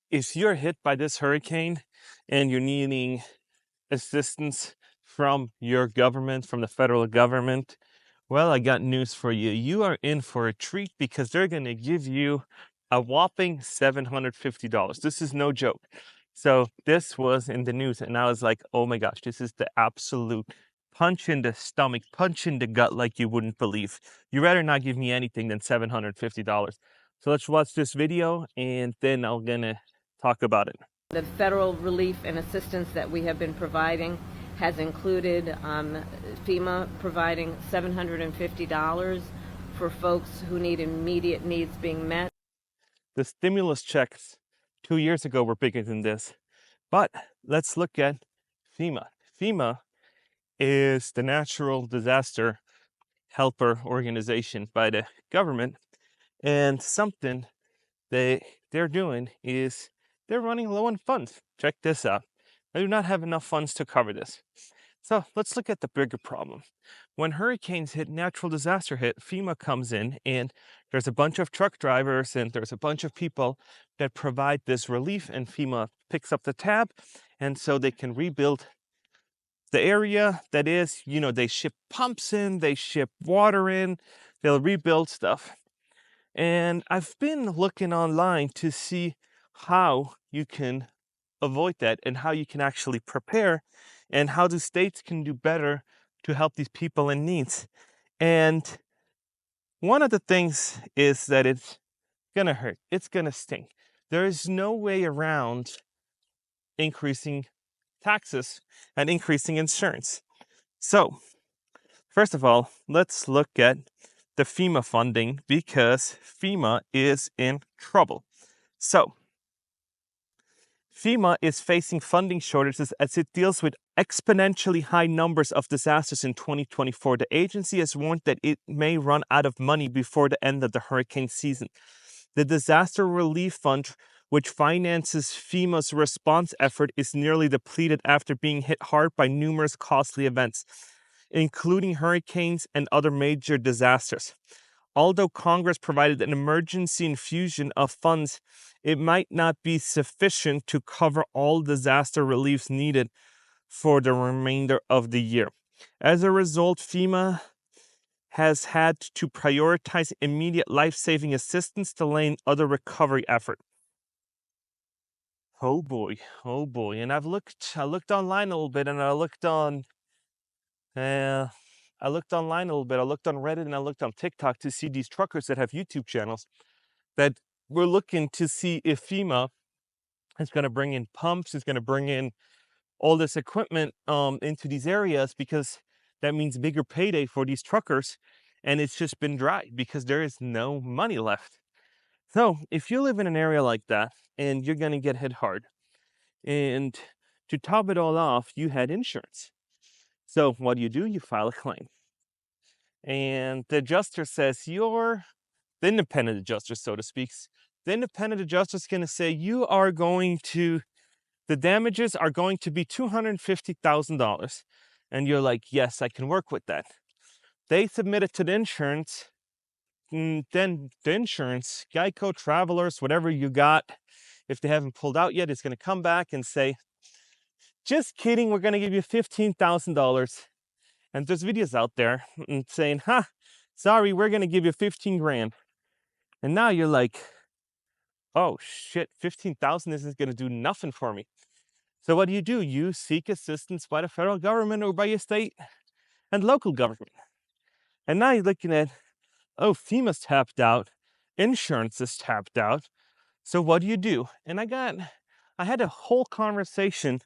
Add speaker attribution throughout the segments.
Speaker 1: if you're hit by this hurricane and you're needing assistance from your government, from the federal government, well, I got news for you. You are in for a treat because they're going to give you a whopping $750. This is no joke. So this was in the news, and I was like, oh my gosh, this is the absolute punch in the stomach, punch in the gut like you wouldn't believe. You'd rather not give me anything than $750. So let's watch this video, and then I'm going to talk about it.
Speaker 2: The federal relief and assistance that we have been providing has included FEMA providing $750 for folks who need immediate needs being met.
Speaker 1: The stimulus checks 2 years ago were bigger than this. But let's look at FEMA. FEMA is the natural disaster helper organization by the government. And something they're doing is they're running low on funds. Check this out. They do not have enough funds to cover this. So let's look at the bigger problem. When hurricanes hit, natural disaster hit, FEMA comes in and there's a bunch of truck drivers and there's a bunch of people that provide this relief, and FEMA picks up the tab, and so they can rebuild the area. That is, they ship pumps in, they ship water in, they'll rebuild stuff. And I've been looking online to see how you can avoid that and how you can actually prepare and how the states can do better to help these people in needs. And one of the things is that it's gonna hurt. It's gonna sting. There is no way around increasing taxes and increasing insurance. So, first of all, let's look at the FEMA funding because FEMA is in trouble. So, FEMA is facing funding shortages as it deals with exponentially high numbers of disasters in 2024. The agency has warned that it may run out of money before the end of the hurricane season. The Disaster Relief Fund, which finances FEMA's response effort, is nearly depleted after being hit hard by numerous costly events, including hurricanes and other major disasters. Although Congress provided an emergency infusion of funds, it might not be sufficient to cover all disaster reliefs needed for the remainder of the year. As a result, FEMA has had to prioritize immediate life-saving assistance, delaying other recovery efforts. Oh boy. And I looked online a little bit, and I looked online a little bit. I looked on Reddit and I looked on TikTok to see these truckers that have YouTube channels that were looking to see if FEMA is going to bring in pumps, is going to bring in all this equipment into these areas, because that means bigger payday for these truckers. And it's just been dry because there is no money left. So if you live in an area like that and you're going to get hit hard, and to top it all off, you had insurance. So what do? You file a claim. And the adjuster says the independent adjuster, so to speak, the independent adjuster is going to say the damages are going to be $250,000. And you're like, yes, I can work with that. They submit it to the insurance. Then the insurance, Geico, Travelers, whatever you got, if they haven't pulled out yet, it's going to come back and say, just kidding, we're going to give you $15,000. And there's videos out there saying, sorry, we're going to give you 15 grand. And now you're like, oh shit, 15,000 isn't going to do nothing for me. So what do? You seek assistance by the federal government or by your state and local government. And now you're looking at, oh, FEMA's tapped out, insurance is tapped out. So what do? And I had a whole conversation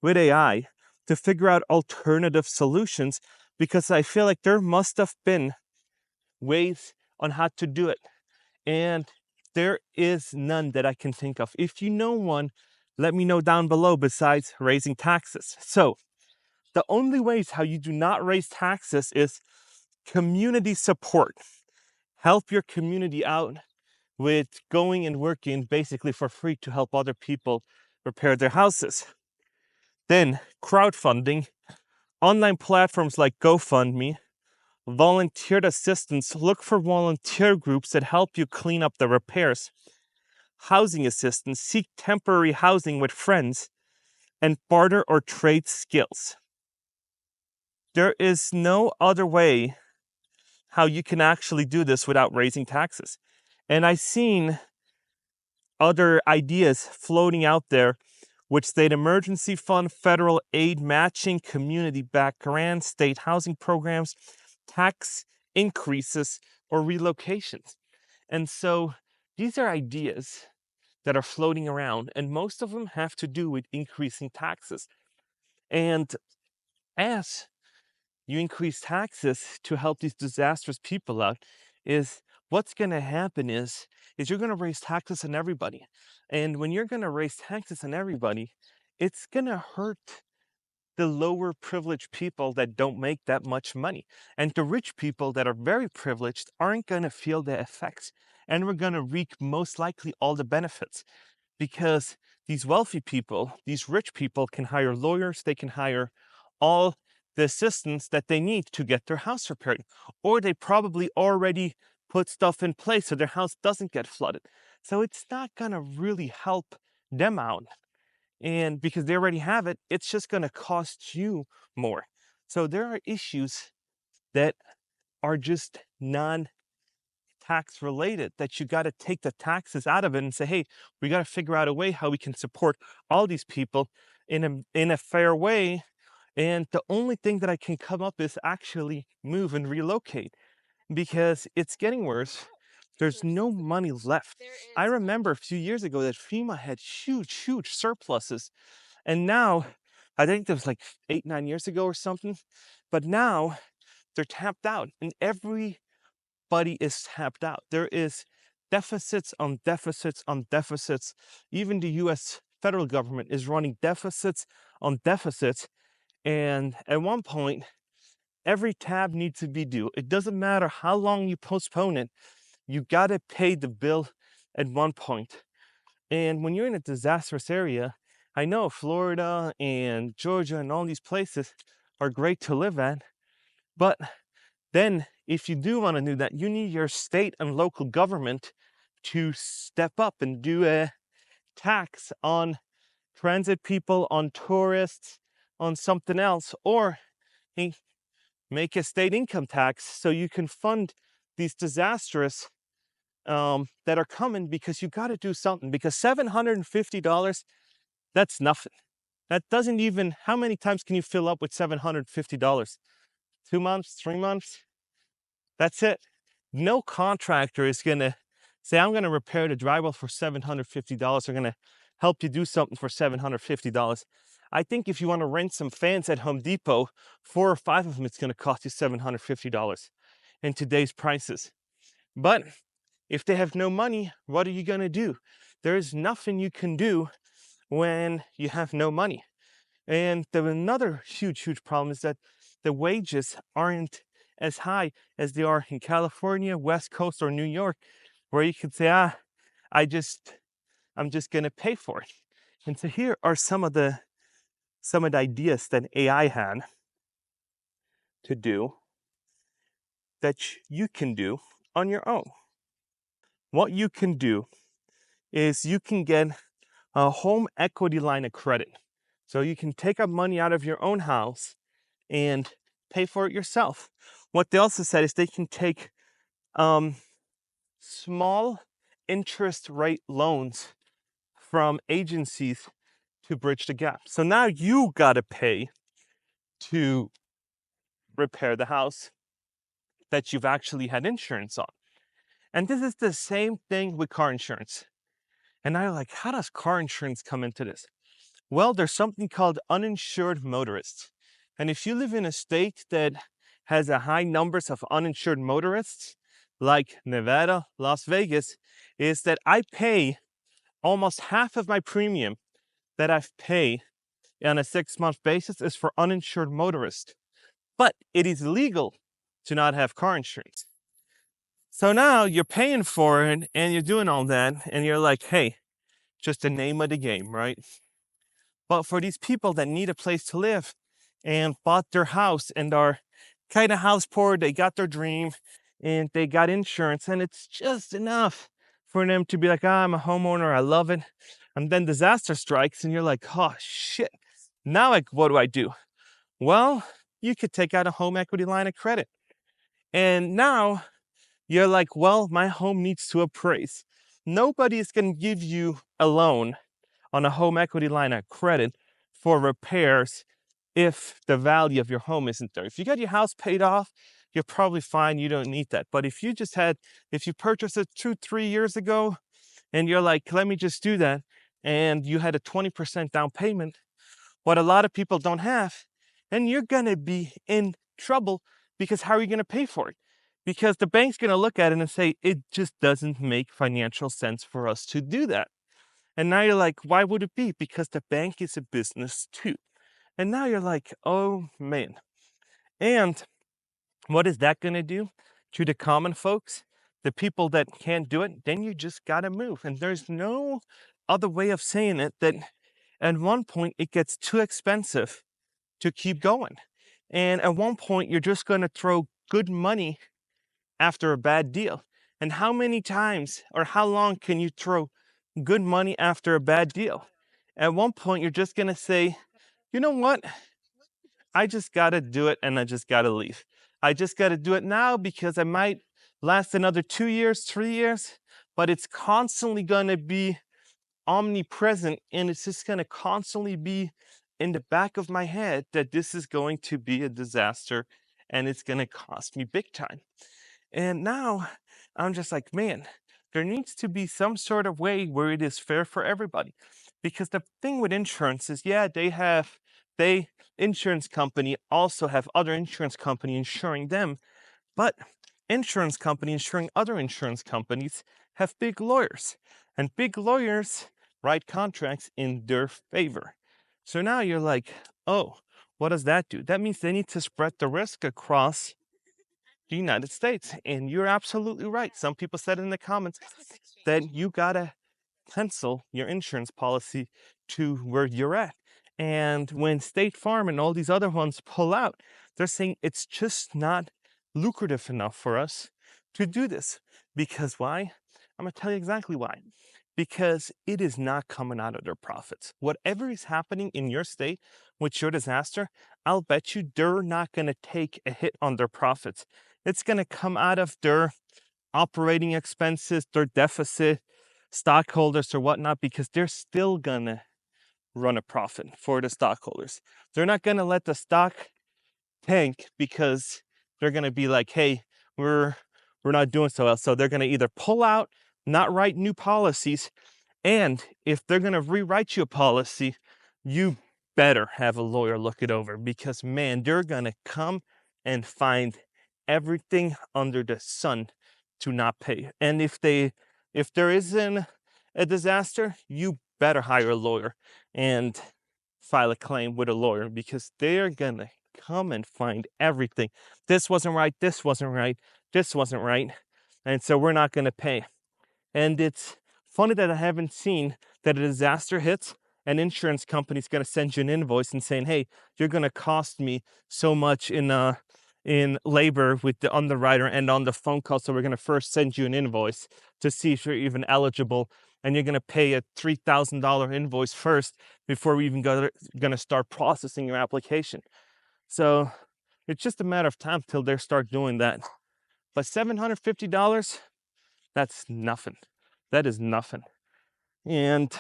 Speaker 1: with AI to figure out alternative solutions, because I feel like there must have been ways on how to do it. And there is none that I can think of. If you know one, let me know down below besides raising taxes. So the only ways how you do not raise taxes is community support. Help your community out with going and working basically for free to help other people repair their houses. Then crowdfunding, online platforms like GoFundMe, volunteer assistance. Look for volunteer groups that help you clean up the repairs. housing assistance, seek temporary housing with friends, and barter or trade skills. There is no other way how you can actually do this without raising taxes. And I've seen other ideas floating out there, which state emergency fund, federal aid matching, community-backed grants, state housing programs, tax increases, or relocations. And so these are ideas that are floating around, and most of them have to do with increasing taxes. And as you increase taxes to help these disastrous people out, is what's going to happen is you're going to raise taxes on everybody. And when you're going to raise taxes on everybody, it's going to hurt the lower privileged people that don't make that much money. And the rich people that are very privileged aren't going to feel the effects. And we're going to reap most likely all the benefits, because these wealthy people, these rich people can hire lawyers, they can hire all the assistance that they need to get their house repaired. Or they probably already put stuff in place so their house doesn't get flooded. So it's not going to really help them out. And because they already have it, it's just going to cost you more. So there are issues that are just non tax related, that you got to take the taxes out of it and say, hey, we got to figure out a way how we can support all these people in a fair way. And the only thing that I can come up is actually move and relocate, because it's getting worse. There's no money left. I remember a few years ago that FEMA had huge surpluses. And now, I think that was like 8, 9 years ago or something. But now they're tapped out, and everybody is tapped out. There is deficits on deficits on deficits. Even the US federal government is running deficits on deficits. And at one point, every tab needs to be due. It doesn't matter how long you postpone it, you got to pay the bill at one point. And when you're in a disastrous area, I know Florida and Georgia and all these places are great to live at, but then if you do want to do that, you need your state and local government to step up and do a tax on transit people, on tourists, on something else, or hey, make a state income tax so you can fund these disastrous that are coming, because you got to do something. Because $750, that's nothing. That doesn't even, how many times can you fill up with $750? 2 months, 3 months? That's it. No contractor is going to say, I'm going to repair the drywall for $750. They're going to help you do something for $750. I think if you want to rent some fans at Home Depot, 4 or 5 of them, it's going to cost you $750 in today's prices. But if they have no money, what are you going to do? There is nothing you can do when you have no money. And another huge problem is that the wages aren't as high as they are in California, West Coast, or New York, where you can say, I'm just gonna pay for it. And so here are some of the ideas that AI had to do that you can do on your own. What you can do is you can get a home equity line of credit. So you can take up money out of your own house and pay for it yourself. What they also said is they can take small interest rate loans from agencies to bridge the gap. So now you got to pay to repair the house that you've actually had insurance on. And this is the same thing with car insurance. And I'm like, how does car insurance come into this? Well, there's something called uninsured motorists. And if you live in a state that has a high numbers of uninsured motorists, like Nevada, Las Vegas, is that I pay almost half of my premium that I pay on a 6-month basis is for uninsured motorists. But it is legal to not have car insurance. So now you're paying for it and you're doing all that, and you're like, hey, just the name of the game, right? But for these people that need a place to live and bought their house and are kind of house poor, they got their dream and they got insurance, and it's just enough for them to be like, ah, I'm a homeowner, I love it. And then disaster strikes, and you're like, oh shit. Now, like, what do I do? Well, you could take out a home equity line of credit. And now you're like, well, my home needs to appraise. Nobody is going to give you a loan on a home equity line of credit for repairs if the value of your home isn't there. If you got your house paid off, you're probably fine. You don't need that. But if you purchased it 2, 3 years ago and you're like, let me just do that, and you had a 20% down payment, what a lot of people don't have, and you're going to be in trouble because how are you going to pay for it? Because the bank's going to look at it and say, it just doesn't make financial sense for us to do that. And now you're like, why would it be? Because the bank is a business too. And now you're like, oh man. And what is that going to do to the common folks, the people that can't do it? Then you just got to move. And there's no other way of saying it that at one point it gets too expensive to keep going. And at one point, you're just going to throw good money after a bad deal. And how many times or how long can you throw good money after a bad deal? At one point, you're just going to say, you know what? I just got to do it and I just got to leave. I just got to do it now because I might last another 2 years, 3 years, but it's constantly going to be omnipresent, and it's just going to constantly be in the back of my head that this is going to be a disaster and it's going to cost me big time. And now I'm just like, man, there needs to be some sort of way where it is fair for everybody. Because the thing with insurance is, yeah, they insurance company also have other insurance company insuring them, but insurance company insuring other insurance companies have big lawyers, and big lawyers write contracts in their favor. So now you're like, oh, what does that do? That means they need to spread the risk across the United States. And you're absolutely right. Some people said in the comments that you gotta pencil your insurance policy to where you're at. And when State Farm and all these other ones pull out, they're saying it's just not lucrative enough for us to do this. Because why? I'm going to tell you exactly why. Because it is not coming out of their profits. Whatever is happening in your state with your disaster, I'll bet you they're not going to take a hit on their profits. It's going to come out of their operating expenses, their deficit, stockholders or whatnot, because they're still gonna run a profit for the stockholders. They're not gonna let the stock tank because they're gonna be like, hey, we're not doing so well. So they're gonna either pull out, not write new policies, and if they're gonna rewrite you a policy, you better have a lawyer look it over, because man, they're gonna come and find everything under the sun to not pay. And if there isn't a disaster, you better hire a lawyer and file a claim with a lawyer, because they're gonna come and find everything. This wasn't right, this wasn't right, this wasn't right. And so we're not gonna pay. And it's funny that I haven't seen that a disaster hits, an insurance company's gonna send you an invoice and saying, hey, you're gonna cost me so much in labor with the underwriter and on the phone call. So we're going to first send you an invoice to see if you're even eligible. And you're going to pay a $3,000 invoice first before we even going to start processing your application. So it's just a matter of time till they start doing that. But $750, that's nothing. That is nothing. And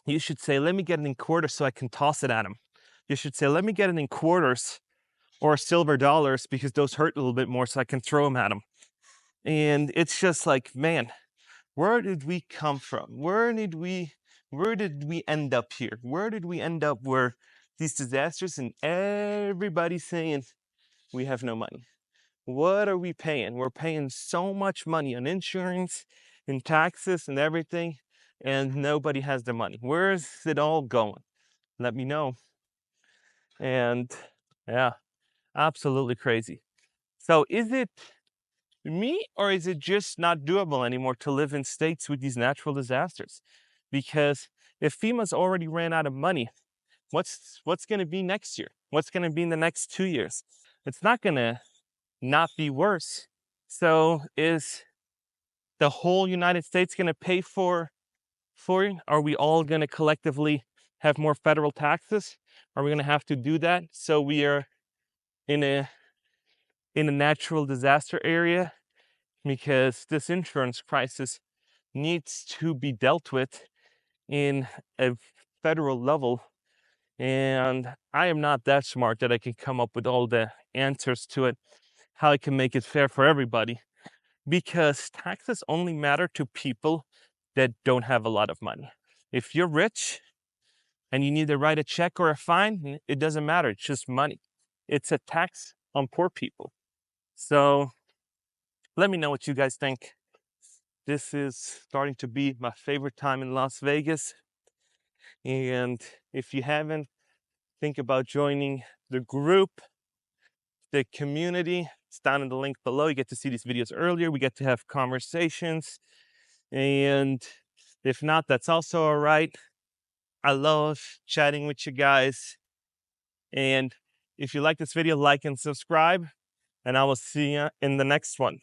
Speaker 1: you should say, let me get it in quarters so I can toss it at them. You should say, let me get it in quarters or silver dollars because those hurt a little bit more so I can throw them at them. And it's just like, man, where did we come from? Where did we end up here? Where did we end up where these disasters and everybody's saying we have no money? What are we paying? We're paying so much money on insurance and taxes and everything, and nobody has the money. Where is it all going? Let me know. And yeah, absolutely crazy. So is it me, or is it just not doable anymore to live in states with these natural disasters? Because if FEMA's already ran out of money, what's going to be next year? What's going to be in the next 2 years? It's not going to not be worse. So is the whole United States going to pay for it? Are we all going to collectively have more federal taxes? Are we going to have to do that so we are in a natural disaster area? Because this insurance crisis needs to be dealt with in a federal level. And I am not that smart that I can come up with all the answers to it, how I can make it fair for everybody. Because taxes only matter to people that don't have a lot of money. If you're rich and you need to write a check or a fine, it doesn't matter. It's just money. It's a tax on poor people. So let me know what you guys think. This is starting to be my favorite time in Las Vegas. And if you haven't, think about joining the group, the community. It's down in the link below. You get to see these videos earlier. We get to have conversations. And if not, that's also all right. I love chatting with you guys. And if you like this video, like and subscribe. And I will see you in the next one.